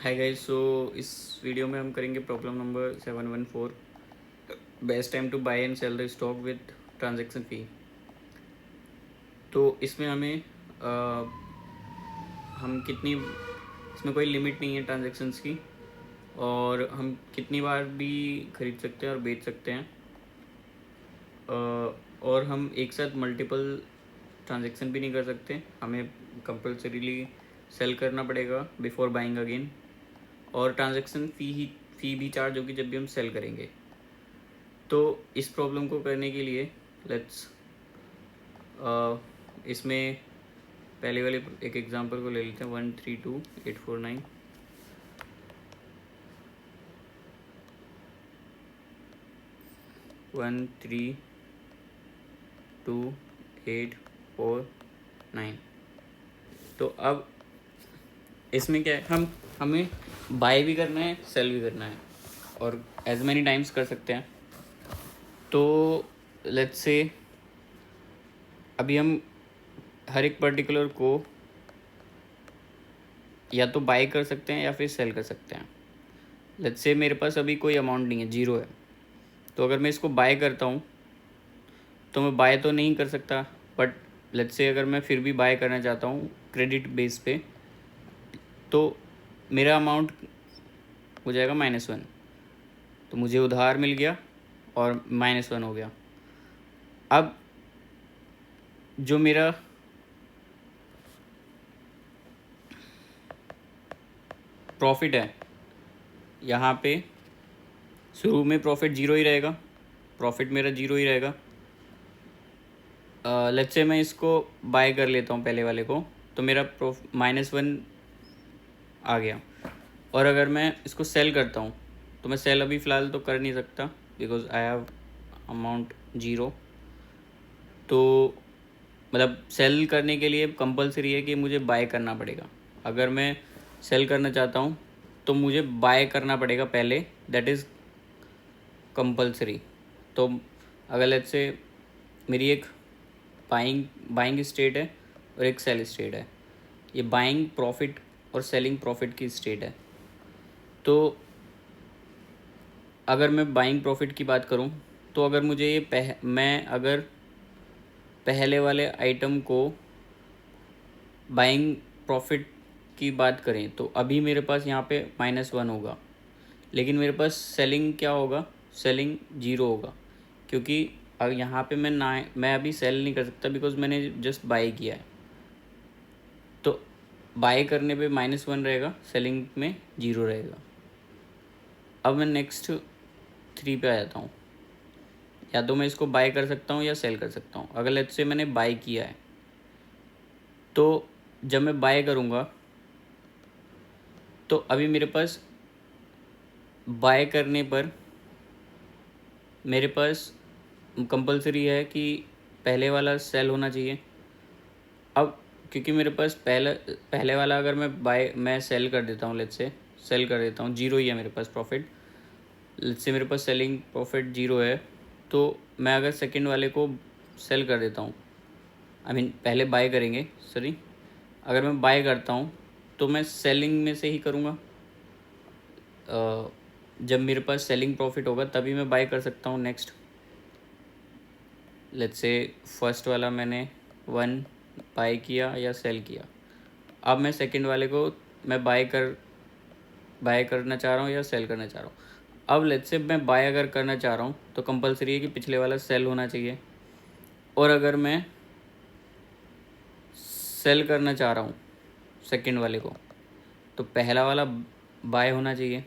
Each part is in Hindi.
Hi guys. सो इस वीडियो में हम करेंगे problem number 714, best time to buy and sell the stock with transaction fee. तो इसमें हमें हम कितनी इसमें कोई लिमिट नहीं है ट्रांजैक्शंस की, और हम कितनी बार भी ख़रीद सकते हैं और बेच सकते हैं। और हम एक साथ मल्टीपल ट्रांजैक्शन भी नहीं कर सकते, हमें कंपल्सरीली सेल करना पड़ेगा बिफोर बाइंग अगेन। और ट्रांजैक्शन फ़ी भी चार्ज होगी जब भी हम सेल करेंगे। तो इस प्रॉब्लम को करने के लिए लेट्स इसमें पहले वाले एक एग्जांपल को ले लेते हैं, 132849। One three two eight four nine. तो अब इसमें क्या है, हमें बाय भी करना है, सेल भी करना है, और एज मैनी टाइम्स कर सकते हैं। तो लेट्स से अभी हम हर एक पर्टिकुलर को या तो बाय कर सकते हैं या फिर सेल कर सकते हैं। लेट्स से मेरे पास अभी कोई अमाउंट नहीं है, ज़ीरो है। तो अगर मैं इसको बाय करता हूँ तो मैं बाय तो नहीं कर सकता, बट लेट्स से अगर मैं फिर भी बाय करना चाहता हूँ क्रेडिट बेस पे, तो मेरा अमाउंट हो जाएगा -1। तो मुझे उधार मिल गया और -1 हो गया। अब जो मेरा प्रॉफिट है, यहाँ पे शुरू में प्रॉफिट ज़ीरो ही रहेगा, प्रॉफिट मेरा ज़ीरो ही रहेगा। लेट्स से मैं इसको बाय कर लेता हूँ पहले वाले को, तो मेरा -1 आ गया। और अगर मैं इसको सेल करता हूँ, तो मैं सेल अभी फ़िलहाल तो कर नहीं सकता because I have amount zero. तो मतलब सेल करने के लिए कंपलसरी है कि मुझे बाय करना पड़ेगा। अगर मैं सेल करना चाहता हूँ तो मुझे बाय करना पड़ेगा पहले, दैट इज़ कंपलसरी। तो अगर लेट्स से मेरी एक बाइंग स्टेट है और एक सेल स्टेट है, ये बाइंग प्रॉफिट और सेलिंग प्रॉफिट की स्टेट है। तो अगर मैं बाइंग प्रॉफिट की बात करूं, तो अगर मुझे ये मैं अगर पहले वाले आइटम को बाइंग प्रॉफिट की बात करें तो अभी मेरे पास यहाँ पे -1 होगा, लेकिन मेरे पास सेलिंग क्या होगा, सेलिंग ज़ीरो होगा, क्योंकि अब यहाँ पे मैं अभी सेल नहीं कर सकता बिकॉज मैंने जस्ट बाई किया है। तो बाय करने पे -1 रहेगा, सेलिंग में ज़ीरो रहेगा। अब मैं नेक्स्ट 3 पे आ जाता हूँ। या तो मैं इसको बाय कर सकता हूँ या सेल कर सकता हूँ। अगर लेट्स से मैंने बाय किया है, तो जब मैं बाय करूँगा तो अभी मेरे पास बाय करने पर मेरे पास कंपलसरी है कि पहले वाला सेल होना चाहिए। अब क्योंकि मेरे पास पहले वाला अगर मैं सेल कर देता हूँ, लेट्स से सेल कर देता हूँ, ज़ीरो ही है मेरे पास प्रॉफिट। लेट्स से मेरे पास सेलिंग प्रॉफिट ज़ीरो है, तो मैं अगर सेकंड वाले को सेल कर देता हूँ, आई मीन पहले बाय करेंगे, सॉरी, अगर मैं बाय करता हूँ तो मैं सेलिंग में से ही करूँगा। जब मेरे पास सेलिंग प्रॉफिट होगा तभी मैं बाय कर सकता हूँ नेक्स्ट। लेट्स से फर्स्ट वाला मैंने 1 बाय किया या सेल किया। अब मैं सेकंड वाले को मैं बाय करना चाह रहा हूँ या सेल करना चाह रहा हूँ। अब लेट्स से मैं बाय अगर करना चाह रहा हूँ तो कंपलसरी है कि पिछले वाला सेल होना चाहिए, और अगर मैं सेल करना चाह रहा हूँ सेकंड वाले को तो पहला वाला बाय होना चाहिए।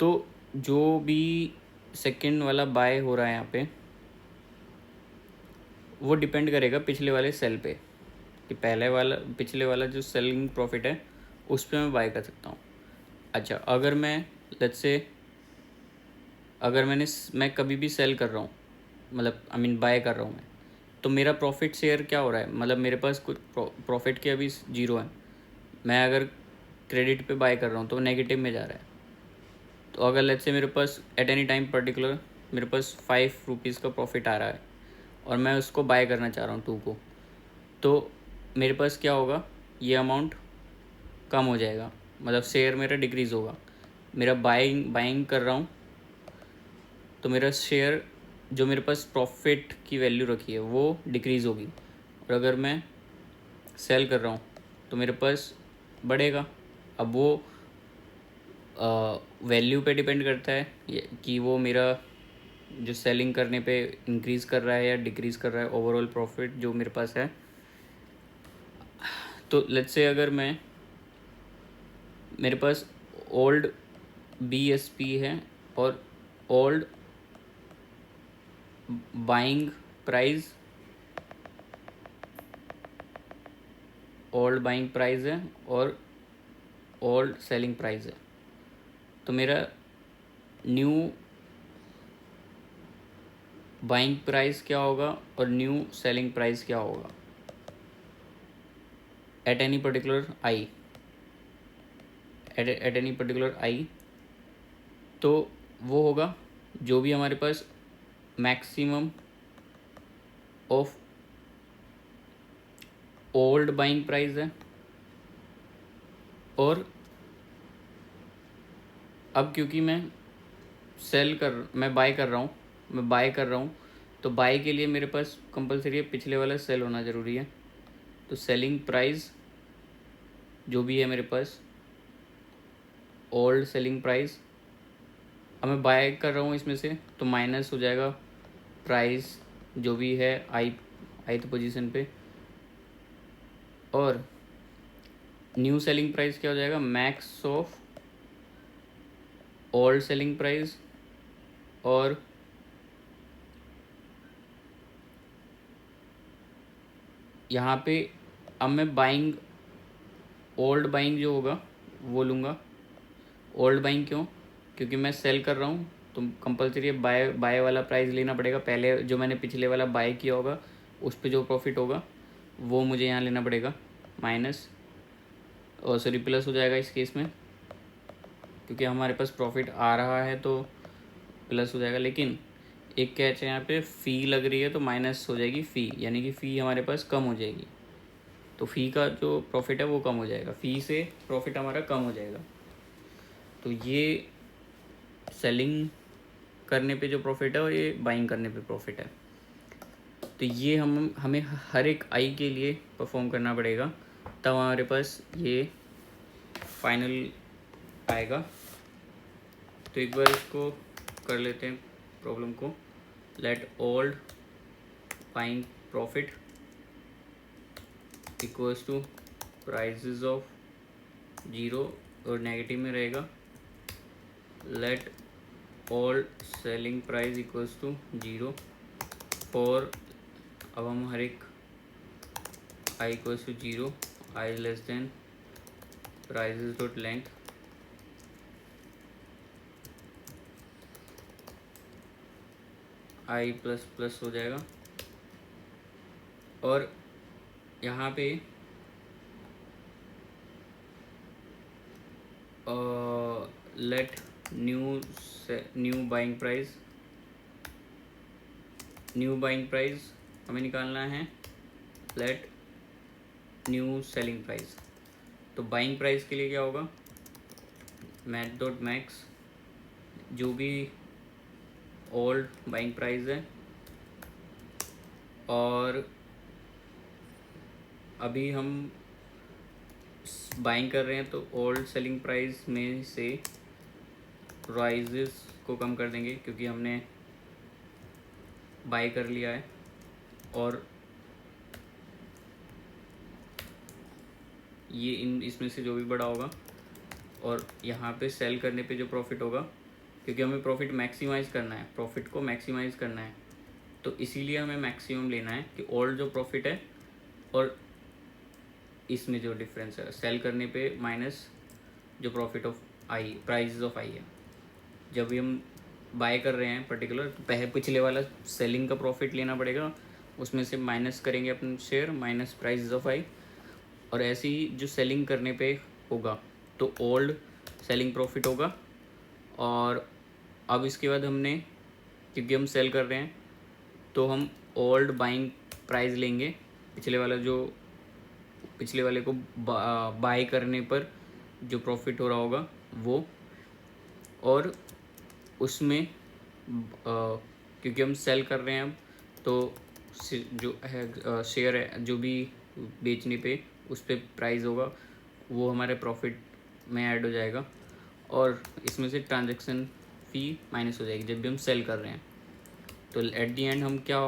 तो जो भी सेकंड वाला बाय हो रहा है यहाँ पे, वो डिपेंड करेगा पिछले वाले सेल पे, कि पिछले वाला जो सेलिंग प्रॉफिट है उस पर मैं बाय कर सकता हूँ। अच्छा, अगर मैं लेट्स से अगर मैं कभी भी सेल कर रहा हूँ, मतलब आई मीन बाय कर रहा हूँ मैं, तो मेरा प्रॉफिट शेयर क्या हो रहा है, मतलब मेरे पास कुछ प्रॉफिट के अभी ज़ीरो है। मैं अगर क्रेडिट पे बाय कर रहा हूँ तो नेगेटिव में जा रहा है। तो अगर लेट्स से मेरे पास एट एनी टाइम पर्टिकुलर मेरे पास 5 रुपीज़ का प्रॉफिट आ रहा है और मैं उसको बाय करना चाह रहा हूँ 2 को, तो मेरे पास क्या होगा, ये अमाउंट कम हो जाएगा, मतलब शेयर मेरा डिक्रीज़ होगा। मेरा बाइंग कर रहा हूँ तो मेरा शेयर जो मेरे पास प्रॉफिट की वैल्यू रखी है वो डिक्रीज़ होगी, और अगर मैं सेल कर रहा हूँ तो मेरे पास बढ़ेगा। अब वो वैल्यू पे डिपेंड करता है कि वो मेरा जो सेलिंग करने पे इंक्रीज़ कर रहा है या डिक्रीज़ कर रहा है ओवरऑल प्रॉफिट जो मेरे पास है। तो लेट्स से अगर मेरे पास ओल्ड BSP है और ओल्ड बाइंग प्राइस है और ओल्ड सेलिंग प्राइस है, तो मेरा न्यू बाइंग प्राइस क्या होगा और न्यू सेलिंग प्राइस क्या होगा at any particular i, at any particular i. तो वो होगा जो भी हमारे पास maximum of old buying price है, और अब क्योंकि मैं बाय कर रहा हूँ तो बाय के लिए मेरे पास कंपलसरी है पिछले वाला सेल होना ज़रूरी है। तो सेलिंग प्राइस जो भी है मेरे पास ओल्ड सेलिंग प्राइस, अब मैं बाय कर रहा हूँ इसमें से तो माइनस हो जाएगा प्राइस जो भी है आईथ पोजीशन पे, और न्यू सेलिंग प्राइस क्या हो जाएगा max of old selling price, और यहाँ पे अब मैं ओल्ड बाइंग जो होगा वो लूँगा। ओल्ड बाइंग क्यों? क्योंकि मैं सेल कर रहा हूँ तो कंपलसरी बाय वाला प्राइस लेना पड़ेगा। पहले जो मैंने पिछले वाला बाय किया होगा उस पे जो प्रॉफिट होगा वो मुझे यहाँ लेना पड़ेगा, माइनस और सॉरी प्लस हो जाएगा इस केस में, क्योंकि हमारे पास प्रॉफिट आ रहा है तो प्लस हो जाएगा। लेकिन एक कैच है यहाँ पे, फ़ी लग रही है तो माइनस हो जाएगी फ़ी, यानी कि फ़ी हमारे पास कम हो जाएगी। तो फ़ी का जो प्रॉफिट है वो कम हो जाएगा, फ़ी से प्रॉफिट हमारा कम हो जाएगा। तो ये सेलिंग करने पे जो प्रॉफिट है और ये बाइंग करने पे प्रॉफिट है। तो ये हमें हर एक आई के लिए परफॉर्म करना पड़ेगा, तब हमारे पास ये फाइनल आएगा। तो एक बार इसको कर लेते हैं प्रॉब्लम को। Let old buying profit equals to prices of 0 और नेगेटिव में रहेगा। Let old selling price equals to 0 for, अब हम हर एक i equals to 0, i less than prices dot length, i plus plus हो जाएगा। और यहाँ पे लेट न्यू बाइंग प्राइस हमें निकालना है, लेट न्यू सेलिंग प्राइस। तो बाइंग प्राइस के लिए क्या होगा मैथ डॉट मैक्स जो भी ओल्ड बाइंग प्राइस है, और अभी हम बाइंग कर रहे हैं तो ओल्ड सेलिंग प्राइस में से प्राइजेस को कम कर देंगे क्योंकि हमने बाय कर लिया है, और ये इसमें से जो भी बड़ा होगा, और यहाँ पे सेल करने पे जो प्रॉफिट होगा, क्योंकि हमें प्रॉफिट मैक्सिमाइज़ करना है, प्रॉफिट को मैक्सिमाइज़ करना है, तो इसीलिए हमें मैक्सिमम लेना है कि ओल्ड जो प्रॉफिट है और इसमें जो डिफरेंस है सेल करने पे माइनस जो profit of i price of i है। जब भी हम बाय कर रहे हैं पर्टिकुलर तो पिछले वाला सेलिंग का प्रॉफिट लेना पड़ेगा, उसमें से माइनस करेंगे अपन शेयर माइनस प्राइस ऑफ आई, और ऐसे ही जो सेलिंग करने पे होगा तो ओल्ड सेलिंग प्रॉफिट होगा। और अब इसके बाद हमने, क्योंकि हम सेल कर रहे हैं तो हम ओल्ड बाइंग प्राइस लेंगे, पिछले वाले को बाय करने पर जो प्रॉफिट हो रहा होगा वो, और उसमें क्योंकि हम सेल कर रहे हैं अब, तो जो है शेयर है जो भी बेचने पे उस पर प्राइस होगा वो हमारे प्रॉफिट में ऐड हो जाएगा, और इसमें से ट्रांजैक्शन फ़ी माइनस हो जाएगी जब भी हम सेल कर रहे हैं। तो एट दी एंड हम क्या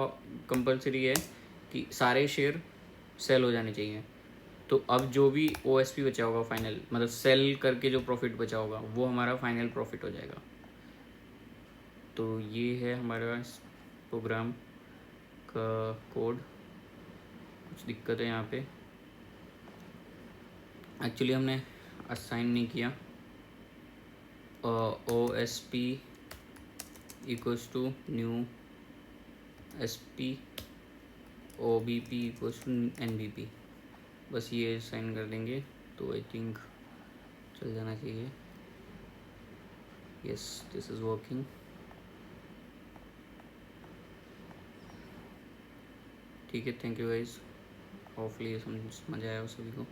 कंपलसरी है कि सारे शेयर सेल हो जाने चाहिए। तो अब जो भी OSP बचा होगा फाइनल, मतलब सेल करके जो प्रॉफिट बचा होगा वो हमारा फाइनल प्रॉफिट हो जाएगा। तो ये है हमारा इस प्रोग्राम का कोड। कुछ दिक्कत है यहाँ पे, एक्चुअली हमने असाइन नहीं किया। OSP equals to new SP, OBP equals to NBP, बस ये साइन कर देंगे तो आई थिंक चल जाना चाहिए। Yes, this is working. ठीक है, थैंक यू गाइज, होपफुली ये समझ आया हो सभी को।